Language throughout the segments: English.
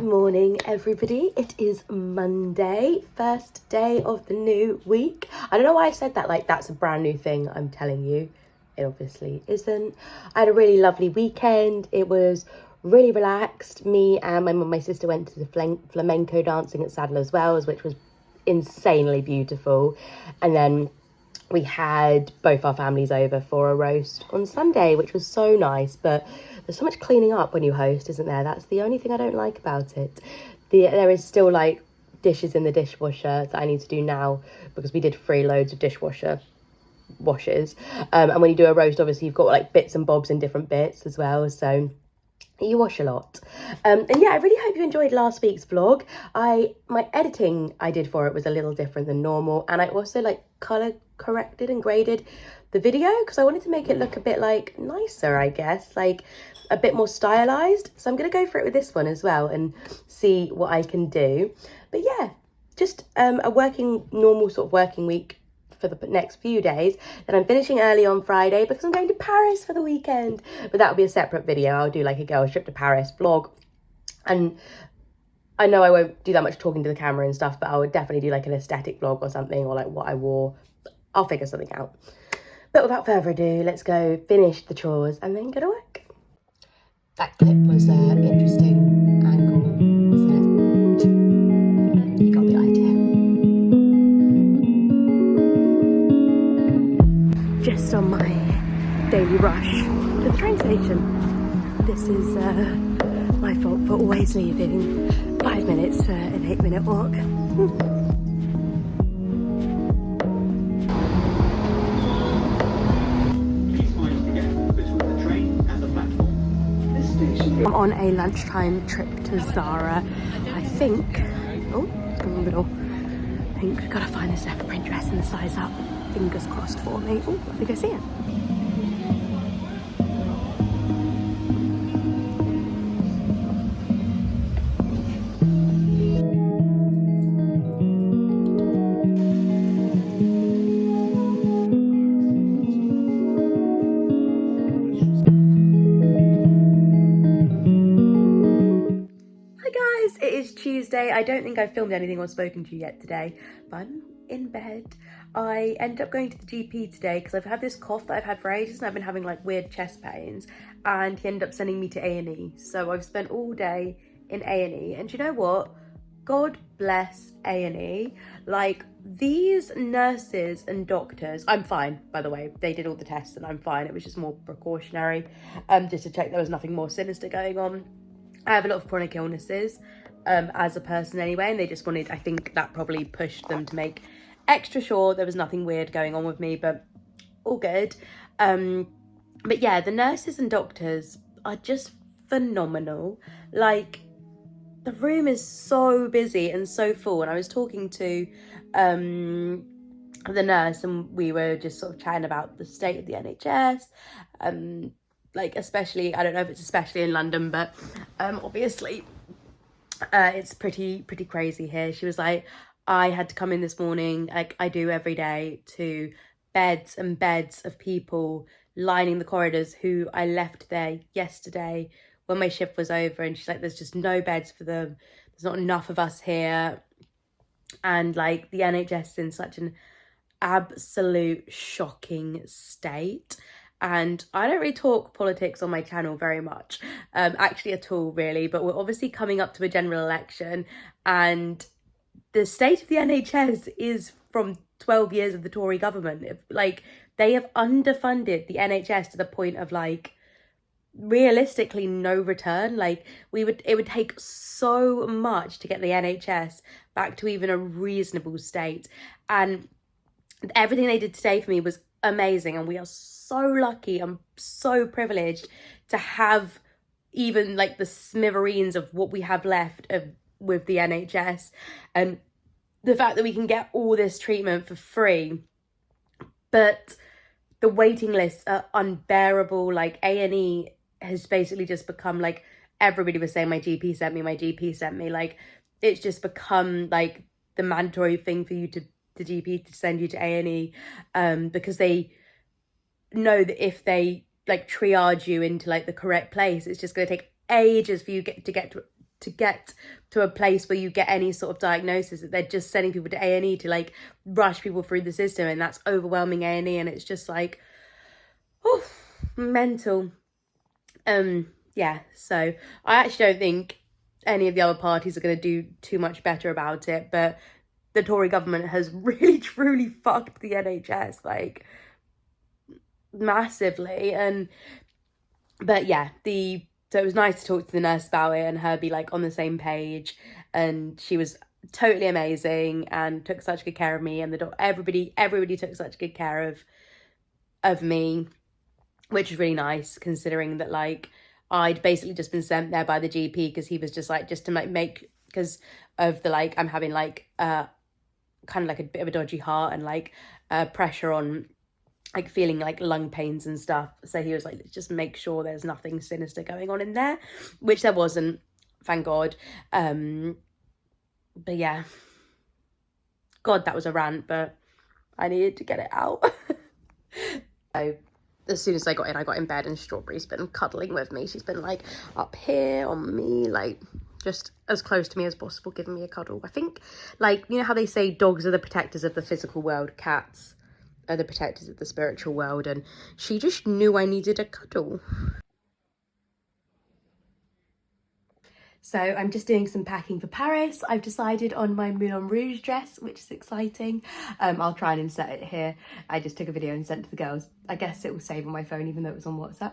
morning, everybody. It is Monday, first day of the new week. I don't know why I said that like that's a brand new thing. I'm telling you, it obviously isn't. I had a really lovely weekend. It was really relaxed. Me and my mum and my sister went to the flamenco dancing at Sadler's Wells, which was insanely beautiful. And then we had both our families over for a roast on Sunday, which was so nice. But there's so much cleaning up when you host, isn't there? That's the only thing I don't like about it. There is still like dishes in the dishwasher that I need to do now because we did 3 loads of dishwasher washes. And when you do a roast, obviously you've got like bits and bobs in different bits as well. So you wash a lot. And yeah, I really hope you enjoyed last week's vlog. My editing I did for it was a little different than normal, and I also like color corrected and graded the video because I wanted to make it look a bit like nicer, I guess, like a bit more stylized. So I'm gonna go for it with this one as well and see what I can do. But yeah, just a normal sort of working week for the next few days. Then I'm finishing early on Friday because I'm going to Paris for the weekend, but that'll be a separate video. I'll do like a girls trip to Paris vlog, and I know I won't do that much talking to the camera and stuff, but I would definitely do like an aesthetic vlog or something, or like what I wore. I'll figure something out. But without further ado, let's go finish the chores and then go to work. That clip was an interesting angle, wasn't it? You got the idea. Just on my daily rush to the train station. This is my fault for always leaving 5 minutes for an 8-minute walk. I'm on a lunchtime trip to Zara. I think, I think I've got to find this leopard print dress and the size up. Fingers crossed for me. Oh, let me go see it. It is Tuesday. I don't think I've filmed anything or spoken to you yet today, but I'm in bed. I ended up going to the GP today because I've had this cough that I've had for ages and I've been having like weird chest pains, and he ended up sending me to A&E. So I've spent all day in A&E, and you know what? God bless A&E. Like, these nurses and doctors, I'm fine, by the way. They did all the tests and I'm fine. It was just more precautionary, just to check there was nothing more sinister going on. I have a lot of chronic illnesses as a person anyway, and they just wanted, I think that probably pushed them to make extra sure there was nothing weird going on with me, but all good. But yeah, the nurses and doctors are just phenomenal. Like, the room is so busy and so full, and I was talking to the nurse and we were just sort of chatting about the state of the NHS, like especially, I don't know if it's especially in London, but obviously it's pretty crazy here. She was like, I had to come in this morning, like I do every day, to beds and beds of people lining the corridors who I left there yesterday when my shift was over, and she's like, there's just no beds for them, there's not enough of us here, and like the NHS is in such an absolute shocking state. And I don't really talk politics on my channel very much, actually at all really, but we're obviously coming up to a general election, and the state of the NHS is from 12 years of the Tory government. Like, they have underfunded the NHS to the point of like realistically no return. Like, it would take so much to get the NHS back to even a reasonable state, and everything they did today for me was amazing, and we are so lucky, I'm so privileged to have even like the smithereens of what we have left with the NHS, and the fact that we can get all this treatment for free. But the waiting lists are unbearable. Like, A&E has basically just become like, everybody was saying my GP sent me, like it's just become like the mandatory thing for you to the GP to send you to A&E, because they know that if they like triage you into like the correct place, it's just going to take ages for you to get to to get to a place where you get any sort of diagnosis, that they're just sending people to A&E to like rush people through the system, and that's overwhelming A&E, and it's just like, oh, mental. Yeah, so I actually don't think any of the other parties are going to do too much better about it, but the Tory government has really truly fucked the NHS, like, massively. But yeah, so it was nice to talk to the nurse about it and her be like on the same page, and she was totally amazing and took such good care of me, and everybody took such good care of me, which is really nice, considering that like I'd basically just been sent there by the GP because he was just like, just to like make, because of the like, I'm having like kind of like a bit of a dodgy heart and like pressure on, like feeling like lung pains and stuff. So he was like, let's just make sure there's nothing sinister going on in there, which there wasn't, thank God. But yeah, God, that was a rant, but I needed to get it out. So as soon as I got in bed, and Strawberry's been cuddling with me. She's been like up here on me, like just as close to me as possible, giving me a cuddle. I think, like, you know how they say dogs are the protectors of the physical world, cats are the protectors of the spiritual world, and she just knew I needed a cuddle. So I'm just doing some packing for Paris. I've decided on my Moulin Rouge dress, which is exciting. I'll try and insert it here. I just took a video and sent it to the girls. I guess it will save on my phone, even though it was on WhatsApp.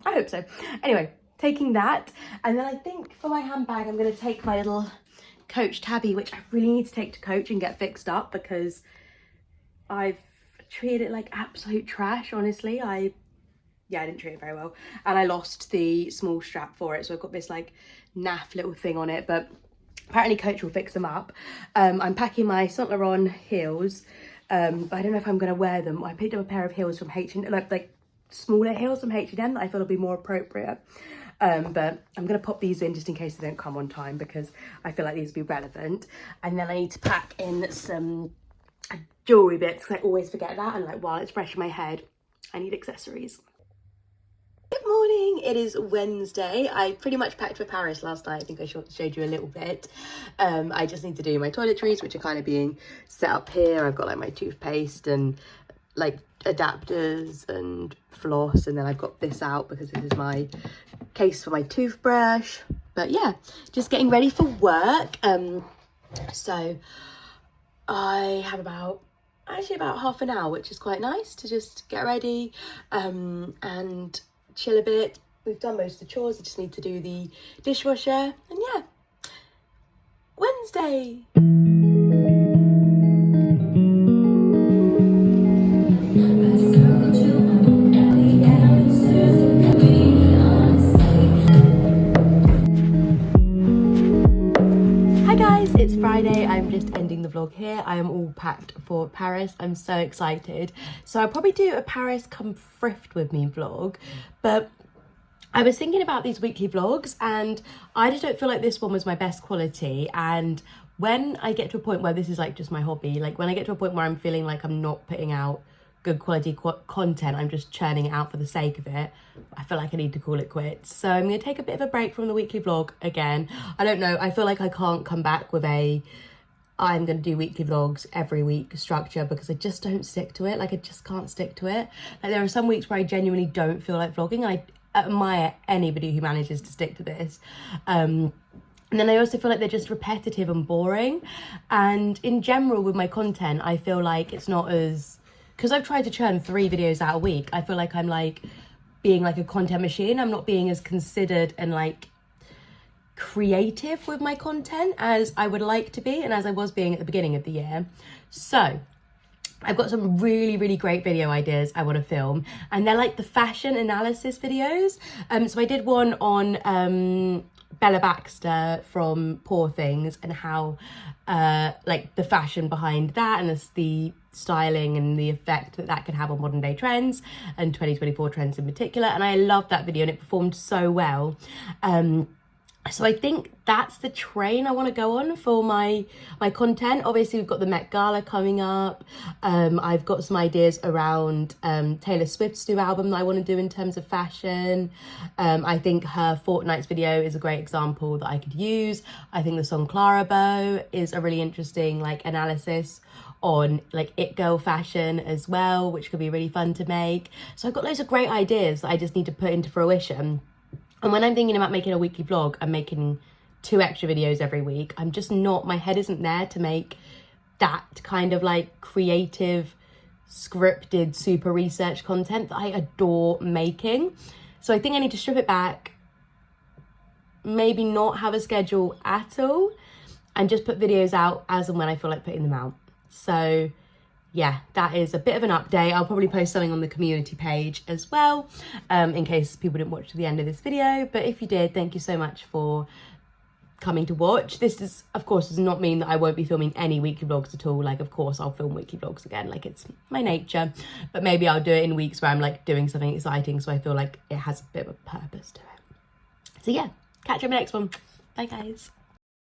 I hope so. Anyway, taking that. And then I think for my handbag, I'm going to take my little Coach tabby, which I really need to take to Coach and get fixed up, because I've treated it like absolute trash, honestly. I didn't treat it very well, and I lost the small strap for it, so I've got this like naff little thing on it, but apparently Coach will fix them up. I'm packing my Saint Laurent heels, but I don't know if I'm going to wear them. I picked up a pair of heels from H&M, like smaller heels from H&M that I feel will be more appropriate, but I'm going to pop these in just in case they don't come on time, because I feel like these will be relevant. And then I need to pack in some jewellery bits, because I always forget that, and like while it's fresh in my head, I need accessories. Good morning, it is Wednesday. I pretty much packed for Paris last night. I think I showed you a little bit. I just need to do my toiletries, which are kind of being set up here. I've got like my toothpaste and like adapters and floss, and then I've got this out because this is my case for my toothbrush. But yeah, just getting ready for work. So I have about half an hour, which is quite nice to just get ready and chill a bit. We've done most of the chores. I just need to do the dishwasher, and yeah, Wednesday. Hi guys, it's Friday. I'm just ending the vlog here. I am all packed for Paris. I'm so excited. So I'll probably do a Paris come thrift with me vlog, but I was thinking about these weekly vlogs, and I just don't feel like this one was my best quality. And when I get to a point where this is like just my hobby, like when I get to a point where I'm feeling like I'm not putting out good quality content, I'm just churning it out for the sake of it, I feel like I need to call it quits. So I'm going to take a bit of a break from the weekly vlog again. I don't know, I feel like I can't come back with I'm going to do weekly vlogs every week structure, because I just don't stick to it. Like I just can't stick to it. Like there are some weeks where I genuinely don't feel like vlogging, and I admire anybody who manages to stick to this. And then I also feel like they're just repetitive and boring. And in general with my content, I feel like it's not as, because I've tried to churn 3 videos out a week, I feel like I'm like being like a content machine. I'm not being as considered and like creative with my content as I would like to be, and as I was being at the beginning of the year. So I've got some really, really great video ideas I want to film, and they're like the fashion analysis videos. So I did one on Bella Baxter from Poor Things, and how like the fashion behind that, and the styling and the effect that can have on modern day trends and 2024 trends in particular. And I loved that video, and it performed so well. So I think that's the train I want to go on for my content. Obviously, we've got the Met Gala coming up. I've got some ideas around Taylor Swift's new album that I want to do in terms of fashion. I think her Fortnight's video is a great example that I could use. I think the song Clara Bow is a really interesting like analysis on like it girl fashion as well, which could be really fun to make. So I've got loads of great ideas that I just need to put into fruition. And when I'm thinking about making a weekly vlog, I'm making 2 extra videos every week. I'm just not, my head isn't there to make that kind of like creative, scripted, super research content that I adore making. So I think I need to strip it back, maybe not have a schedule at all, and just put videos out as and when I feel like putting them out. So yeah, that is a bit of an update. I'll probably post something on the community page as well, in case people didn't watch to the end of this video. But if you did, thank you so much for coming to watch. This is, of course, does not mean that I won't be filming any weekly vlogs at all. Like, of course, I'll film weekly vlogs again. Like, it's my nature. But maybe I'll do it in weeks where I'm, like, doing something exciting, so I feel like it has a bit of a purpose to it. So, yeah, catch you in the next one. Bye, guys.